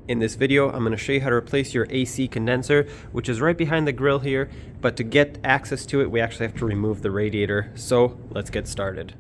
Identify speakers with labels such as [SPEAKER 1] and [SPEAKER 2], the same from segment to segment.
[SPEAKER 1] In this video, I'm going to show you how to replace your AC condenser, which is right behind the grill here, but to get access to it, we actually have to remove the radiator. So let's get started.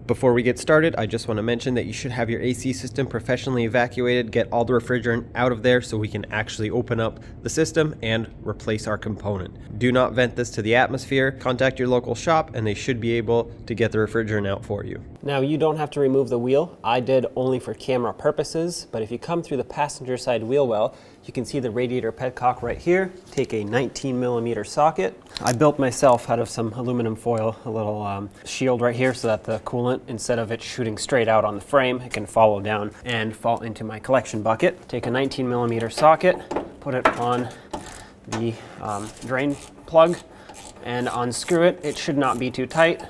[SPEAKER 1] Before we get started, I just want to mention that you should have your AC system professionally evacuated, get all the refrigerant out of there so we can actually open up the system and replace our component. Do not vent this to the atmosphere. Contact your local shop and they should be able to get the refrigerant out for you.
[SPEAKER 2] Now, you don't have to remove the wheel. I did only for camera purposes, but if you come through the passenger side wheel well, you can see the radiator petcock right here. Take a 19mm socket. I built myself out of some aluminum foil, a little shield right here so that the coolant, instead of it shooting straight out on the frame, it can follow down and fall into my collection bucket. Take a 19mm socket, put it on the drain plug and unscrew it. It should not be too tight.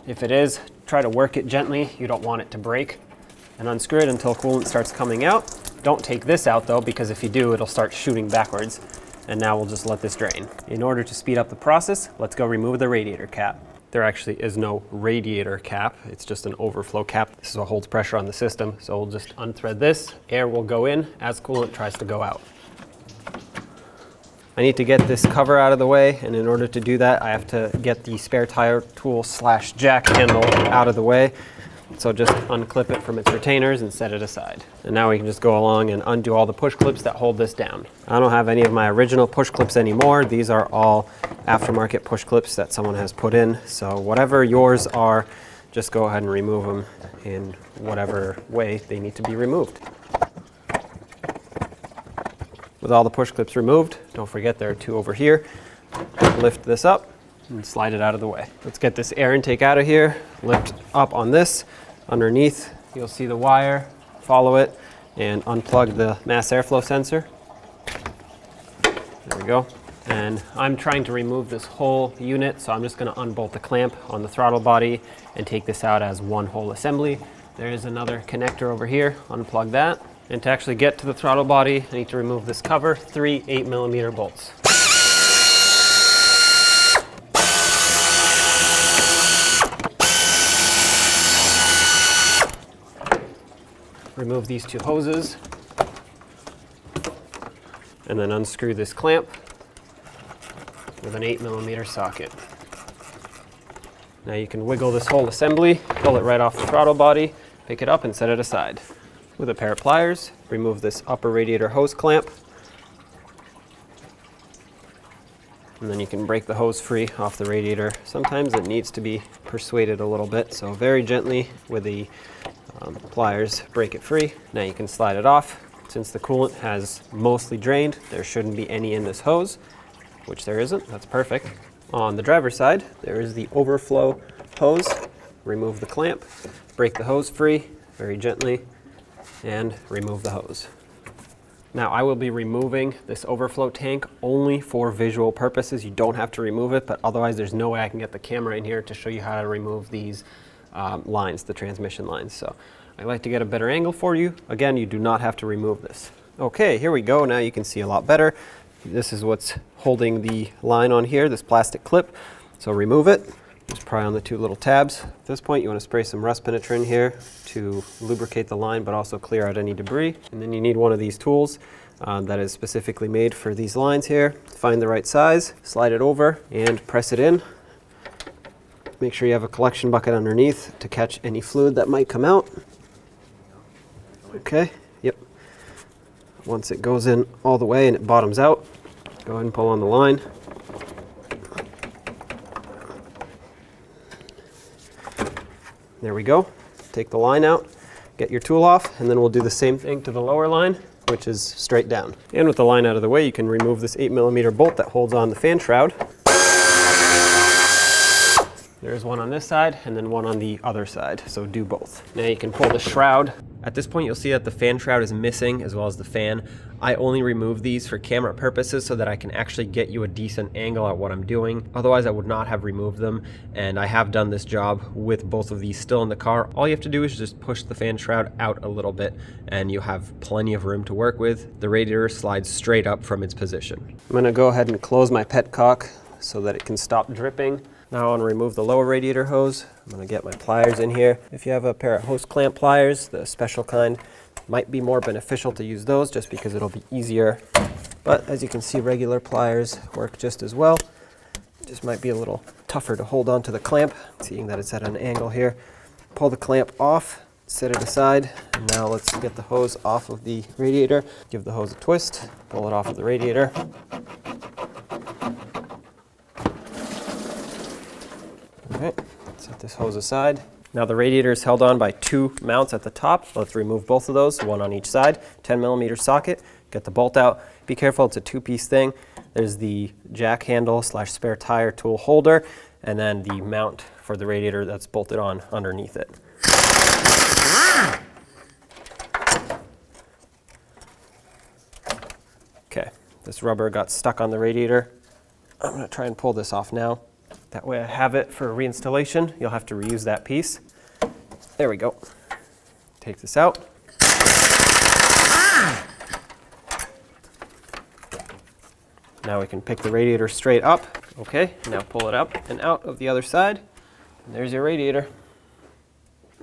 [SPEAKER 2] If it is, try to work it gently. You don't want it to break. And unscrew it until coolant starts coming out. Don't take this out though, because if you do, it'll start shooting backwards. And now we'll just let this drain. In order to speed up the process, let's go remove the radiator cap. There actually is no radiator cap. It's just an overflow cap. This is what holds pressure on the system. So we'll just unthread this. Air will go in as coolant tries to go out. I need to get this cover out of the way, and in order to do that, I have to get the spare tire tool / jack handle out of the way. So just unclip it from its retainers and set it aside. And now we can just go along and undo all the push clips that hold this down. I don't have any of my original push clips anymore. These are all aftermarket push clips that someone has put in. So whatever yours are, just go ahead and remove them in whatever way they need to be removed. With all the push clips removed, don't forget there are 2 over here. Lift this up and slide it out of the way. Let's get this air intake out of here. Lift up on this. Underneath, you'll see the wire. Follow it and unplug the mass airflow sensor. There we go. And I'm trying to remove this whole unit, so I'm just going to unbolt the clamp on the throttle body and take this out as one whole assembly. There is another connector over here. Unplug that. And to actually get to the throttle body, I need to remove this cover, 3 8mm bolts. Remove these 2 hoses, and then unscrew this clamp with an 8mm socket. Now you can wiggle this whole assembly, pull it right off the throttle body, pick it up and set it aside. With a pair of pliers, remove this upper radiator hose clamp, and then you can break the hose free off the radiator. Sometimes it needs to be persuaded a little bit, so very gently with the pliers, break it free. Now you can slide it off. Since the coolant has mostly drained, there shouldn't be any in this hose, which there isn't. That's perfect. On the driver's side, there is the overflow hose. Remove the clamp, break the hose free very gently, and remove the hose. Now I will be removing this overflow tank only for visual purposes. You don't have to remove it, but otherwise there's no way I can get the camera in here to show you how to remove these lines, the transmission lines. So I like to get a better angle for you. Again, you do not have to remove this. Okay, here we go. Now you can see a lot better. This is what's holding the line on here, this plastic clip. So remove it. Just pry on the 2 little tabs. At this point, you want to spray some rust penetrant here to lubricate the line, but also clear out any debris. And then you need one of these tools that is specifically made for these lines here. Find the right size, slide it over, and press it in. Make sure you have a collection bucket underneath to catch any fluid that might come out. Okay, yep. Once it goes in all the way and it bottoms out, go ahead and pull on the line. There we go. Take the line out, get your tool off, and then we'll do the same thing to the lower line, which is straight down. And with the line out of the way, you can remove this 8mm bolt that holds on the fan shroud. There's one on this side and then one on the other side, so do both. Now you can pull the shroud.
[SPEAKER 1] At this point, you'll see that the fan shroud is missing as well as the fan. I only remove these for camera purposes so that I can actually get you a decent angle at what I'm doing. Otherwise, I would not have removed them, and I have done this job with both of these still in the car. All you have to do is just push the fan shroud out a little bit, and you have plenty of room to work with. The radiator slides straight up from its position.
[SPEAKER 2] I'm going to go ahead and close my petcock so that it can stop dripping. Now I want to remove the lower radiator hose. I'm going to get my pliers in here. If you have a pair of hose clamp pliers, the special kind, might be more beneficial to use those just because it'll be easier. But as you can see, regular pliers work just as well. Just might be a little tougher to hold onto the clamp, seeing that it's at an angle here. Pull the clamp off, set it aside, and now let's get the hose off of the radiator. Give the hose a twist, pull it off of the radiator. All right, set this hose aside. Now the radiator is held on by two mounts at the top. Let's remove both of those, one on each side. 10mm socket, get the bolt out. Be careful, it's a two-piece thing. There's the jack handle / spare tire tool holder, and then the mount for the radiator that's bolted on underneath it. Okay, this rubber got stuck on the radiator. I'm going to try and pull this off now. That way I have it for reinstallation. You'll have to reuse that piece. There we go. Take this out. Now we can pick the radiator straight up. Okay, now pull it up and out of the other side. And there's your radiator.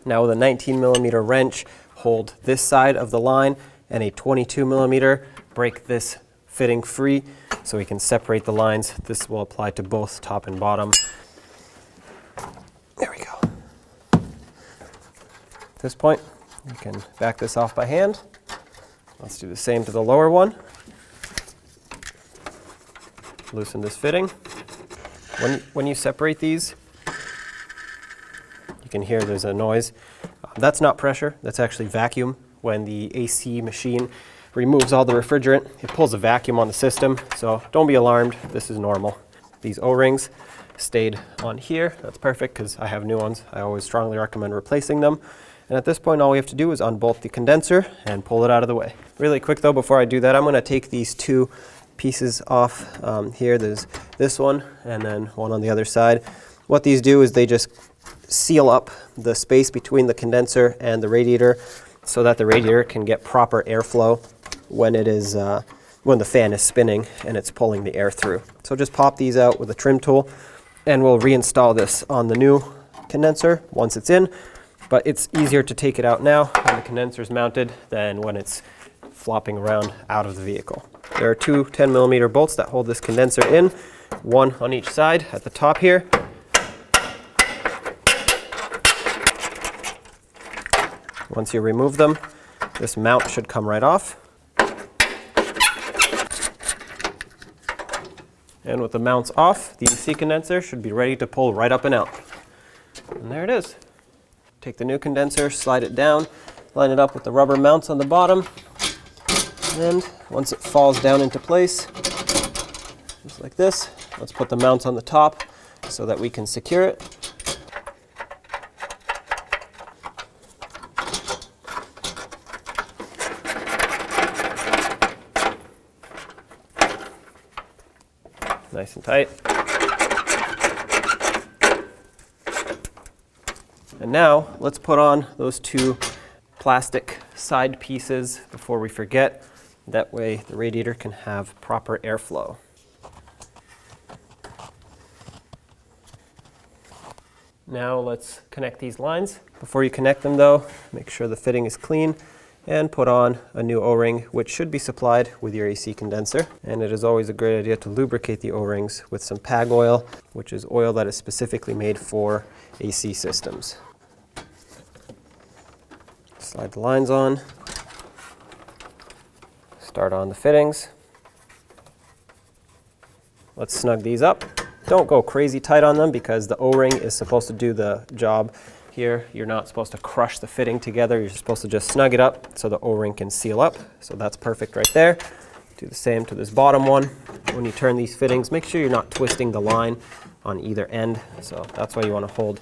[SPEAKER 2] Now with a 19mm wrench, hold this side of the line, and a 22mm, break this fitting free so we can separate the lines. This will apply to both top and bottom. There we go. At this point, you can back this off by hand. Let's do the same to the lower one. Loosen this fitting. When you separate these, you can hear there's a noise. That's not pressure, that's actually vacuum. When the AC machine removes all the refrigerant, it pulls a vacuum on the system, so don't be alarmed, this is normal. These O-rings stayed on here, that's perfect because I have new ones. I always strongly recommend replacing them. And at this point, all we have to do is unbolt the condenser and pull it out of the way. Really quick though, before I do that, I'm going to take these two pieces off here. There's this one and then one on the other side. What these do is they just seal up the space between the condenser and the radiator so that the radiator can get proper airflow when it is when the fan is spinning and it's pulling the air through. So just pop these out with a trim tool and we'll reinstall this on the new condenser once it's in. But it's easier to take it out now when the condenser is mounted than when it's flopping around out of the vehicle. There are two 10mm bolts that hold this condenser in, one on each side at the top here. Once you remove them, this mount should come right off. And with the mounts off, the AC condenser should be ready to pull right up and out. And there it is. Take the new condenser, slide it down, line it up with the rubber mounts on the bottom, and once it falls down into place, just like this, let's put the mounts on the top so that we can secure it. Nice and tight. And now let's put on those two plastic side pieces before we forget. That way the radiator can have proper airflow. Now let's connect these lines. Before you connect them though, make sure the fitting is clean and put on a new O-ring, which should be supplied with your AC condenser. And it is always a great idea to lubricate the O-rings with some PAG oil, which is oil that is specifically made for AC systems. Slide the lines on. Start on the fittings. Let's snug these up. Don't go crazy tight on them because the O-ring is supposed to do the job. Here, you're not supposed to crush the fitting together. You're supposed to just snug it up so the O-ring can seal up. So that's perfect right there. Do the same to this bottom one. When you turn these fittings, make sure you're not twisting the line on either end. So that's why you want to hold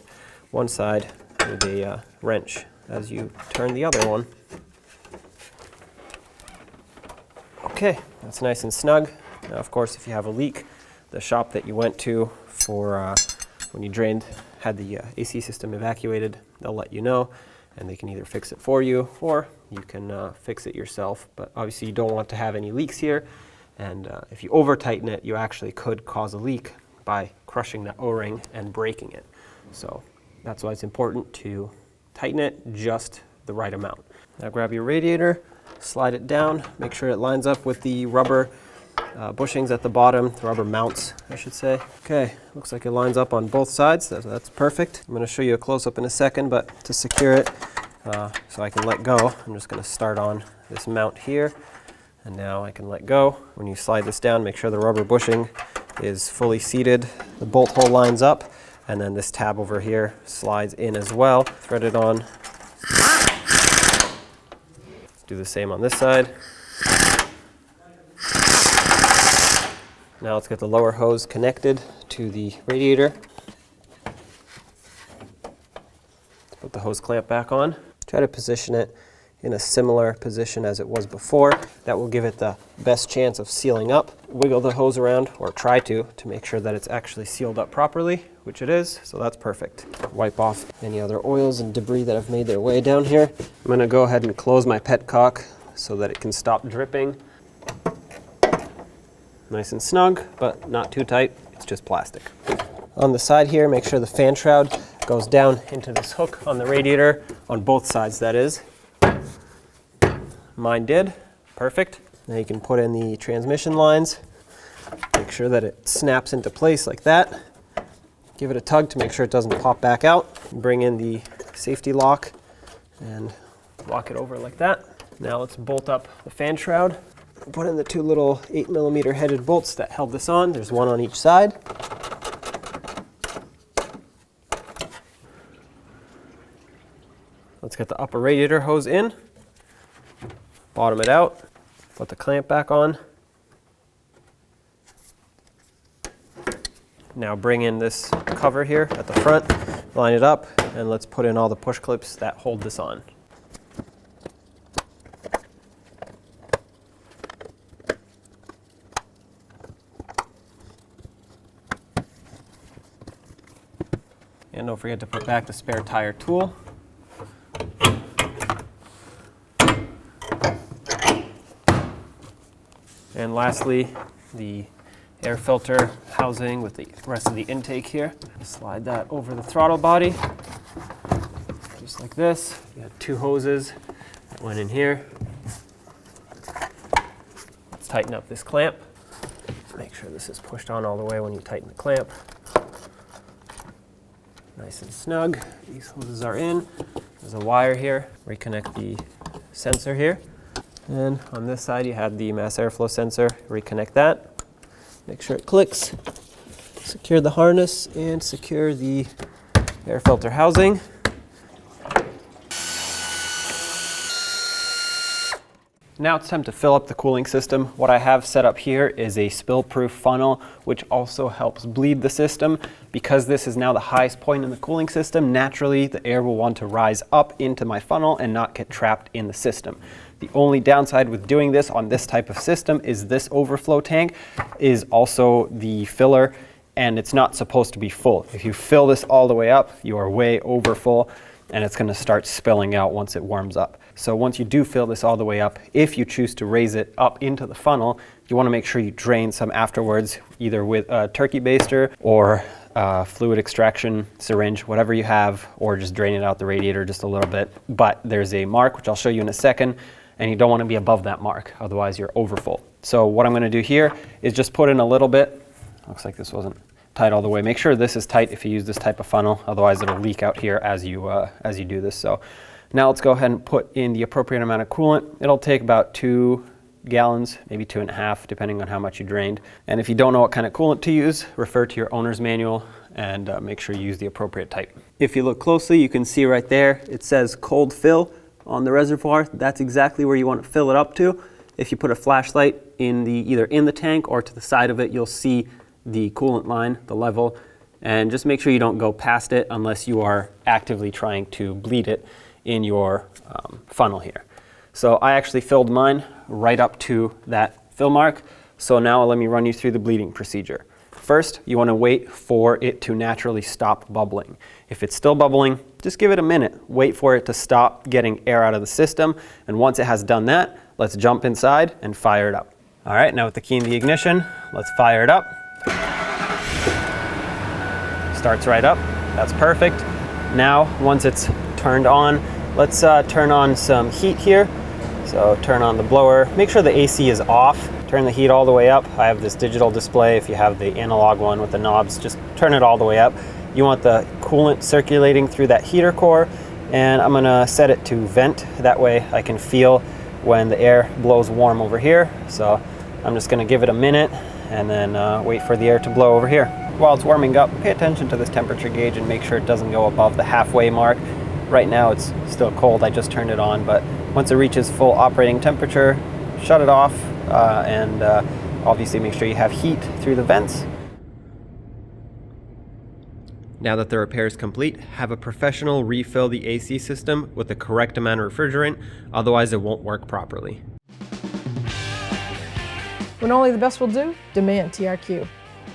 [SPEAKER 2] one side with a wrench as you turn the other one. Okay, that's nice and snug. Now, of course, if you have a leak, the shop that you went to for when you had the AC system evacuated, they'll let you know, and they can either fix it for you or you can fix it yourself. But obviously you don't want to have any leaks here, and if you over tighten it, you actually could cause a leak by crushing the O-ring and breaking it. So That's why it's important to tighten it just the right amount. Now grab your radiator, slide it down, make sure it lines up with the rubber bushings at the bottom, the rubber mounts, I should say. Okay, looks like it lines up on both sides, so that's perfect. I'm going to show you a close-up in a second, but to secure it so I can let go, I'm just going to start on this mount here, and now I can let go. When you slide this down, make sure the rubber bushing is fully seated, the bolt hole lines up, and then this tab over here slides in as well. Thread it on. Do the same on this side. Now let's get the lower hose connected to the radiator. Put the hose clamp back on. Try to position it in a similar position as it was before. That will give it the best chance of sealing up. Wiggle the hose around, or try to make sure that it's actually sealed up properly, which it is, so that's perfect. Wipe off any other oils and debris that have made their way down here. I'm going to go ahead and close my petcock so that it can stop dripping. Nice and snug, but not too tight. It's just plastic. On the side here, make sure the fan shroud goes down into this hook on the radiator, on both sides that is. Mine did. Perfect. Now you can put in the transmission lines. Make sure that it snaps into place like that. Give it a tug to make sure it doesn't pop back out. Bring in the safety lock and lock it over like that. Now let's bolt up the fan shroud. Put in the two little 8mm headed bolts that held this on. There's one on each side. Let's get the upper radiator hose in. Bottom it out. Put the clamp back on. Now bring in this cover here at the front, line it up, and let's put in all the push clips that hold this on. And don't forget to put back the spare tire tool. And lastly, the air filter housing with the rest of the intake here. Slide that over the throttle body, just like this. You got two hoses that went in here. Let's tighten up this clamp. Make sure this is pushed on all the way when you tighten the clamp. Nice and snug. These hoses are in. There's a wire here. Reconnect the sensor here. And on this side you have the mass airflow sensor. Reconnect that. Make sure it clicks. Secure the harness and secure the air filter housing. Now it's time to fill up the cooling system. What I have set up here is a spill-proof funnel, which also helps bleed the system. Because this is now the highest point in the cooling system, naturally the air will want to rise up into my funnel and not get trapped in the system. The only downside with doing this on this type of system is this overflow tank is also the filler, and it's not supposed to be full. If you fill this all the way up, you are way over full, and it's going to start spilling out once it warms up. So once you do fill this all the way up, if you choose to raise it up into the funnel, you want to make sure you drain some afterwards, either with a turkey baster or fluid extraction syringe, whatever you have, or just drain it out the radiator just a little bit. But there's a mark, which I'll show you in a second, and you don't want to be above that mark, otherwise you're overfull. So what I'm going to do here is just put in a little bit. Looks like this wasn't tight all the way. Make sure this is tight if you use this type of funnel, otherwise it'll leak out here as you do this. So now let's go ahead and put in the appropriate amount of coolant. It'll take about 2 gallons, maybe 2.5, depending on how much you drained. And if you don't know what kind of coolant to use, refer to your owner's manual and make sure you use the appropriate type. If you look closely, you can see right there, it says cold fill on the reservoir. That's exactly where you want to fill it up to. If you put a flashlight in either in the tank or to the side of it, you'll see the coolant line, the level, and just make sure you don't go past it unless you are actively trying to bleed it in your funnel here. So I actually filled mine right up to that fill mark. So now let me run you through the bleeding procedure. First, you want to wait for it to naturally stop bubbling. If it's still bubbling, just give it a minute. Wait for it to stop getting air out of the system. And once it has done that, let's jump inside and fire it up. All right, now with the key in the ignition, let's fire it up. Starts right up. That's perfect. Now, once it's turned on, let's turn on some heat here. So turn on the blower, make sure the AC is off, turn the heat all the way up. I have this digital display. If you have the analog one with the knobs, just turn it all the way up. You want the coolant circulating through that heater core, and I'm gonna set it to vent. That way I can feel when the air blows warm over here. So I'm just gonna give it a minute and then wait for the air to blow over here. While it's warming up, pay attention to this temperature gauge and make sure it doesn't go above the halfway mark. Right now it's still cold, I just turned it on, but once it reaches full operating temperature, shut it off, and obviously make sure you have heat through the vents.
[SPEAKER 1] Now that the repair is complete, have a professional refill the AC system with the correct amount of refrigerant, otherwise it won't work properly.
[SPEAKER 3] When only the best will do, demand TRQ.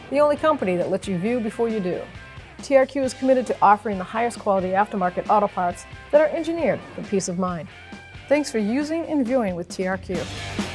[SPEAKER 3] The only company that lets you view before you do. TRQ is committed to offering the highest quality aftermarket auto parts that are engineered for peace of mind. Thanks for using and viewing with TRQ.